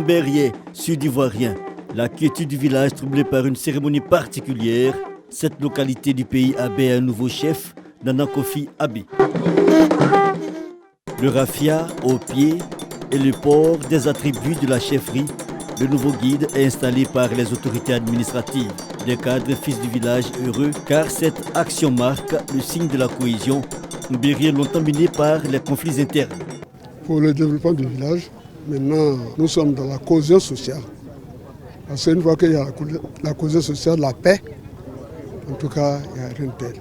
Berrier, sud ivoirien. La quiétude du village troublée par une cérémonie particulière. Cette localité du pays avait un nouveau chef, Nana Kofi Abe. Le raffia au pied et le port des attributs de la chefferie. Le nouveau guide est installé par les autorités administratives. Les cadres fils du village heureux car cette action marque le signe de la cohésion. Berrier longtemps miné par les conflits internes. Pour le développement du village, maintenant nous sommes dans la cohésion sociale. Parce qu'une fois qu'il y a la cohésion sociale, la paix, en tout cas, il n'y a rien de tel.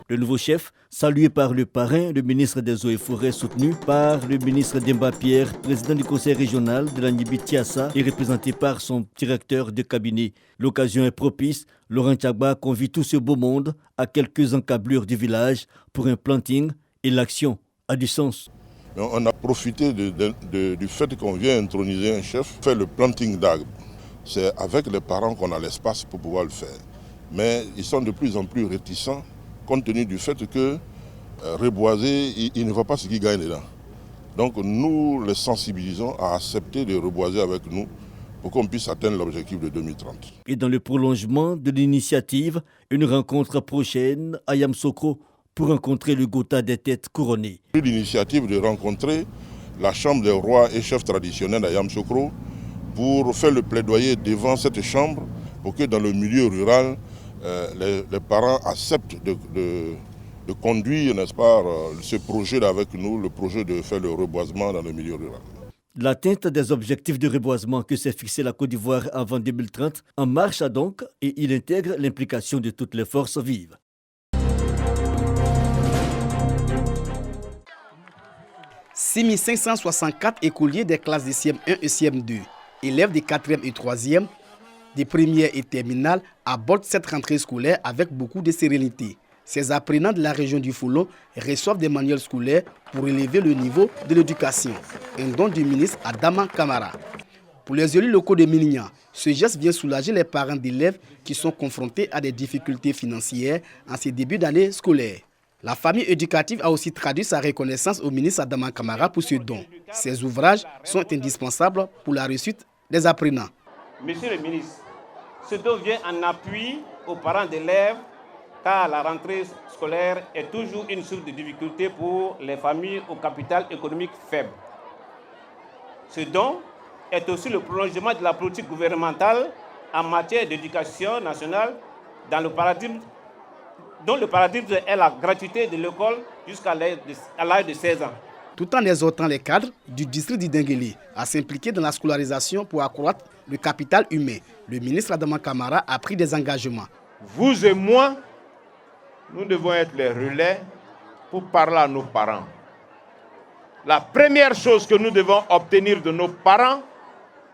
Le nouveau chef, salué par le parrain, le ministre des Eaux et Forêts, soutenu par le ministre Demba Pierre, président du conseil régional de la Nibi-Tiassa et représenté par son directeur de cabinet. L'occasion est propice. Laurent Tchagba convie tout ce beau monde à quelques encablures du village pour un planting et l'action a du sens. On a profité du fait qu'on vient introniser un chef, faire le planting d'arbres. C'est avec les parents qu'on a l'espace pour pouvoir le faire. Mais ils sont de plus en plus réticents compte tenu du fait que reboiser, ils ne voient pas ce qu'ils gagnent dedans. Donc nous les sensibilisons à accepter de reboiser avec nous pour qu'on puisse atteindre l'objectif de 2030. Et dans le prolongement de l'initiative, une rencontre prochaine à Yamoussoukro pour rencontrer le Gotha des têtes couronnées. L'initiative de rencontrer la Chambre des rois et chefs traditionnels à Yamoussoukro pour faire le plaidoyer devant cette chambre pour que dans le milieu rural, les parents acceptent de conduire, n'est-ce pas, ce projet-là avec nous, le projet de faire le reboisement dans le milieu rural. L'atteinte des objectifs de reboisement que s'est fixé la Côte d'Ivoire avant 2030 en marche donc et il intègre l'implication de toutes les forces vives. « 6564 écoliers des classes de CM1 et CM2, élèves des 4e et 3e, des premières et terminales abordent cette rentrée scolaire avec beaucoup de sérénité. Ces apprenants de la région du Foulon reçoivent des manuels scolaires pour élever le niveau de l'éducation. Un don du ministre Adama Kamara. Pour les élus locaux de Milignan, ce geste vient soulager les parents d'élèves qui sont confrontés à des difficultés financières en ces débuts d'année scolaire. La famille éducative a aussi traduit sa reconnaissance au ministre Adama Kamara pour ce don. Ces ouvrages sont indispensables pour la réussite des apprenants. Monsieur le ministre, ce don vient en appui aux parents d'élèves car la rentrée scolaire est toujours une source de difficulté pour les familles au capital économique faible. Ce don est aussi le prolongement de la politique gouvernementale en matière d'éducation nationale dont le paradigme est la gratuité de l'école jusqu'à l'âge de 16 ans. Tout en exhortant les cadres du district d'Idengeli à s'impliquer dans la scolarisation pour accroître le capital humain, le ministre Adama Kamara a pris des engagements. Vous et moi, nous devons être les relais pour parler à nos parents. La première chose que nous devons obtenir de nos parents,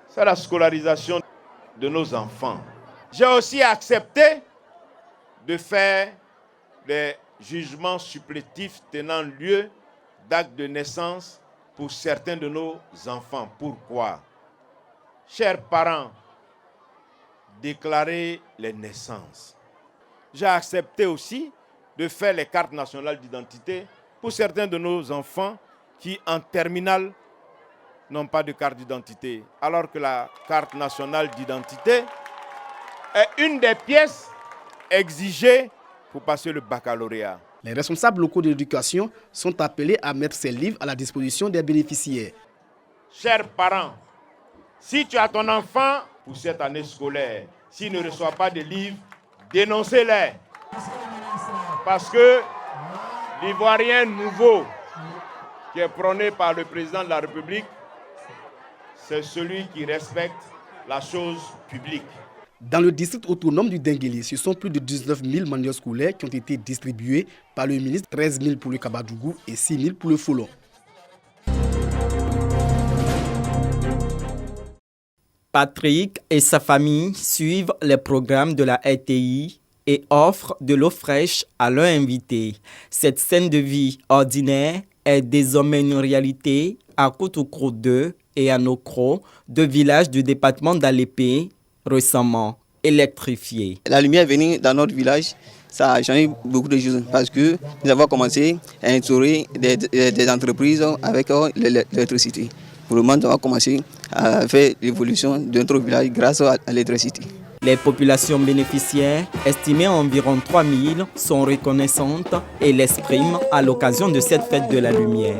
c'est la scolarisation de nos enfants. J'ai aussi accepté de faire des jugements supplétifs tenant lieu d'actes de naissance pour certains de nos enfants. Pourquoi? Chers parents, déclarez les naissances. J'ai accepté aussi de faire les cartes nationales d'identité pour certains de nos enfants qui, en terminale, n'ont pas de carte d'identité. Alors que la carte nationale d'identité est une des pièces exigées pour passer le baccalauréat. Les responsables locaux de l'éducation sont appelés à mettre ces livres à la disposition des bénéficiaires. Chers parents, si tu as ton enfant pour cette année scolaire, s'il ne reçoit pas de livres, dénoncez-les. Parce que l'Ivoirien nouveau qui est prôné par le président de la République, c'est celui qui respecte la chose publique. Dans le district autonome du Dengueli, ce sont plus de 19 000 manuels scolaires qui ont été distribués par le ministre, 13 000 pour le Kabadougou et 6 000 pour le Foulon. Patrick et sa famille suivent les programmes de la RTI et offrent de l'eau fraîche à leurs invités. Cette scène de vie ordinaire est désormais une réalité à Koutoukro 2 et à Nokro, deux villages du département d'Alépé, récemment électrifiés. La lumière venue dans notre village, ça a changé beaucoup de choses parce que nous avons commencé à instaurer des entreprises avec l'électricité. Pour le moment, on va commencer à faire l'évolution de notre village grâce à l'électricité. Les populations bénéficiaires, estimées à environ 3000, sont reconnaissantes et l'expriment à l'occasion de cette fête de la lumière.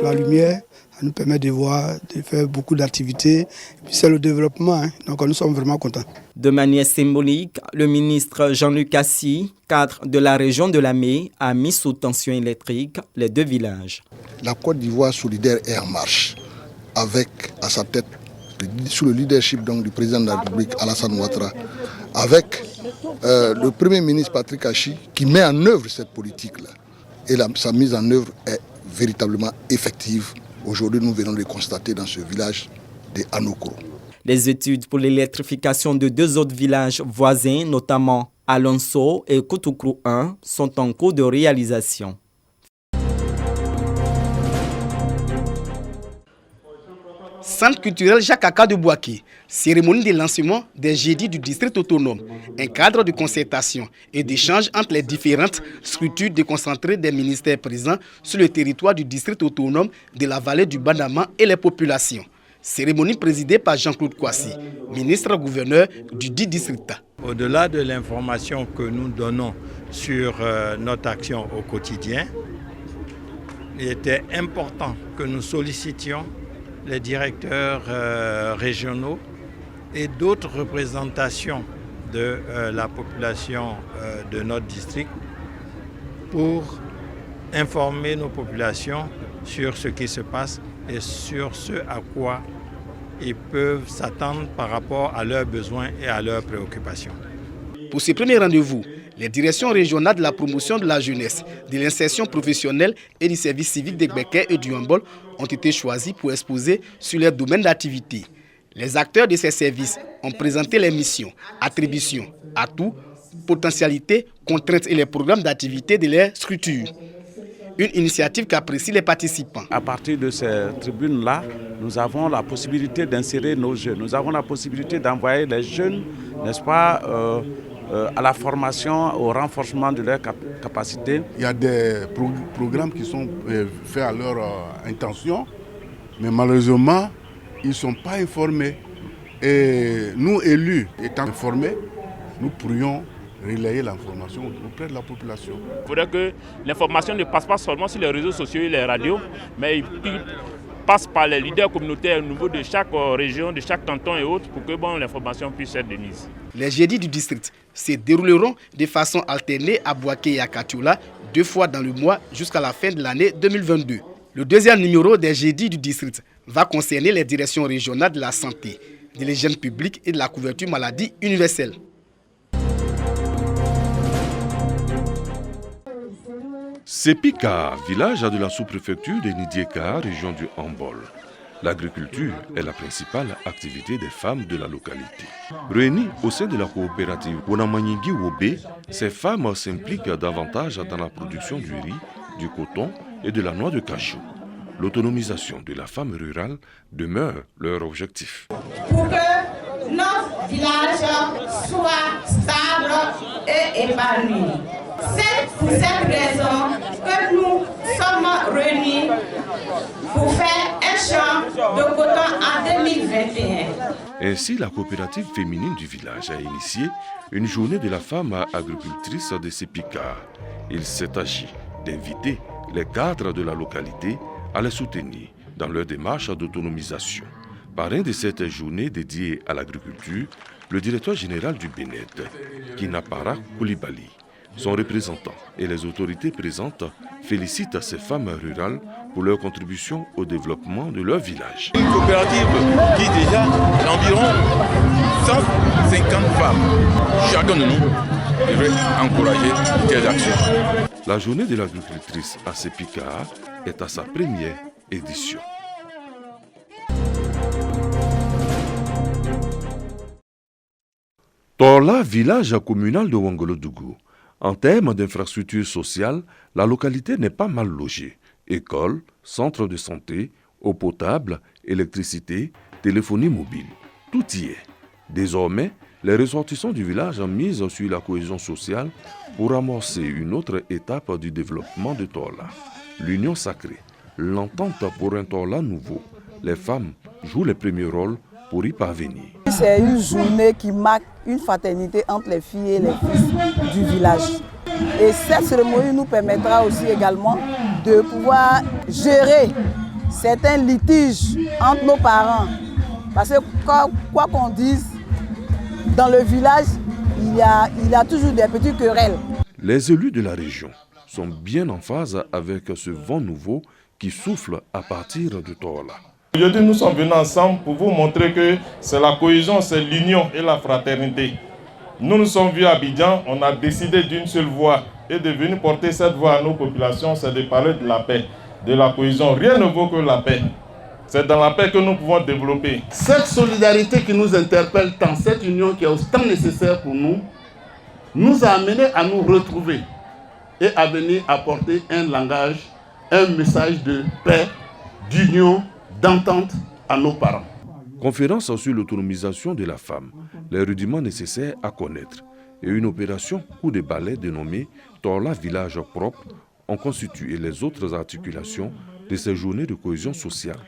La lumière, ça nous permet de voir, de faire beaucoup d'activités. Puis c'est le développement, donc nous sommes vraiment contents. De manière symbolique, le ministre Jean-Luc Assis, cadre de la région de Lamé, a mis sous tension électrique les 2 villages. La Côte d'Ivoire solidaire est en marche, avec à sa tête, sous le leadership donc, du président de la République, Alassane Ouattara, avec le Premier ministre Patrick Achi, qui met en œuvre cette politique-là. Et sa mise en œuvre est véritablement effective. Aujourd'hui, nous venons de le constater dans ce village de Anokoro. Les études pour l'électrification de 2 autres villages voisins, notamment Alonso et Koutoukro 1, sont en cours de réalisation. Centre culturel Jacques Aka de Bouaké, cérémonie de lancement des jeudis du district autonome, un cadre de concertation et d'échange entre les différentes structures déconcentrées des ministères présents sur le territoire du district autonome de la vallée du Bandama et les populations. Cérémonie présidée par Jean-Claude Kouassi, ministre-gouverneur du dit district. Au-delà de l'information que nous donnons sur notre action au quotidien, il était important que nous sollicitions les directeurs régionaux et d'autres représentations de la population de notre district pour informer nos populations sur ce qui se passe et sur ce à quoi ils peuvent s'attendre par rapport à leurs besoins et à leurs préoccupations. Pour ce premier rendez-vous, les directions régionales de la promotion de la jeunesse, de l'insertion professionnelle et du service civique d'Egbeke et du Hambol ont été choisis pour exposer sur leur domaine d'activité. Les acteurs de ces services ont présenté les missions, attributions, atouts, potentialités, contraintes et les programmes d'activité de leurs structures. Une initiative qu'apprécient les participants. À partir de ces tribunes-là, nous avons la possibilité d'insérer nos jeunes. Nous avons la possibilité d'envoyer les jeunes, n'est-ce pas, à la formation, au renforcement de leurs capacités. Il y a des programmes qui sont faits à leur intention, mais malheureusement, ils ne sont pas informés. Et nous, élus, étant informés, nous pourrions relayer l'information auprès de la population. Il faudrait que l'information ne passe pas seulement sur les réseaux sociaux et les radios, mais passe par les leaders communautaires au niveau de chaque région, de chaque canton et autres, pour que l'information puisse être démise. Les jeudis du district se dérouleront de façon alternée à Bouaké et à Katioula 2 fois dans le mois jusqu'à la fin de l'année 2022. Le deuxième numéro des jeudis du district va concerner les directions régionales de la santé, de l'hygiène publique et de la couverture maladie universelle. Sepika, village de la sous-préfecture de Nidieka, région du Hambol. L'agriculture est la principale activité des femmes de la localité. Réunies au sein de la coopérative Wonamanyingi Wobe, ces femmes s'impliquent davantage dans la production du riz, du coton et de la noix de cajou. L'autonomisation de la femme rurale demeure leur objectif. Pour que notre village soit stable et épanoui. C'est pour cette raison que nous sommes réunis pour faire un champ de coton en 2021. Ainsi, la coopérative féminine du village a initié une journée de la femme agricultrice de Sepika. Il s'est agi d'inviter les cadres de la localité à les soutenir dans leur démarche d'autonomisation. Parrain de cette journée dédiée à l'agriculture, le directeur général du Bénet, Kinapara Koulibaly. Son représentant et les autorités présentes félicitent ces femmes rurales pour leur contribution au développement de leur village. Une coopérative qui déjà environ 150 femmes. Chacun de nous devrait encourager telles actions. La journée de l'agricultrice à Sepika est à sa première édition. Torla, village communal de Wangolodougou. En termes d'infrastructures sociales, la localité n'est pas mal logée. École, centre de santé, eau potable, électricité, téléphonie mobile. Tout y est. Désormais, les ressortissants du village ont mis sur la cohésion sociale pour amorcer une autre étape du développement de Torla. l'union sacrée, l'entente pour un Torla nouveau. Les femmes jouent les premiers rôles pour y parvenir. C'est une journée qui marque une fraternité entre les filles et les fils du village. Et cette cérémonie nous permettra aussi également de pouvoir gérer certains litiges entre nos parents. Parce que quoi qu'on dise, dans le village, il y a toujours des petites querelles. Les élus de la région sont bien en phase avec ce vent nouveau qui souffle à partir de Torla. Aujourd'hui, nous sommes venus ensemble pour vous montrer que c'est la cohésion, c'est l'union et la fraternité. Nous nous sommes vus à Abidjan, on a décidé d'une seule voix et de venir porter cette voix à nos populations, c'est de parler de la paix, de la cohésion. Rien ne vaut que la paix. C'est dans la paix que nous pouvons développer. Cette solidarité qui nous interpelle tant, cette union qui est autant nécessaire pour nous, nous a amenés à nous retrouver et à venir apporter un langage, un message de paix, d'union, d'entente à nos parents. Conférence sur l'autonomisation de la femme, les rudiments nécessaires à connaître et une opération coup de balai dénommée Torla Village Propre ont constitué les autres articulations de ces journées de cohésion sociale.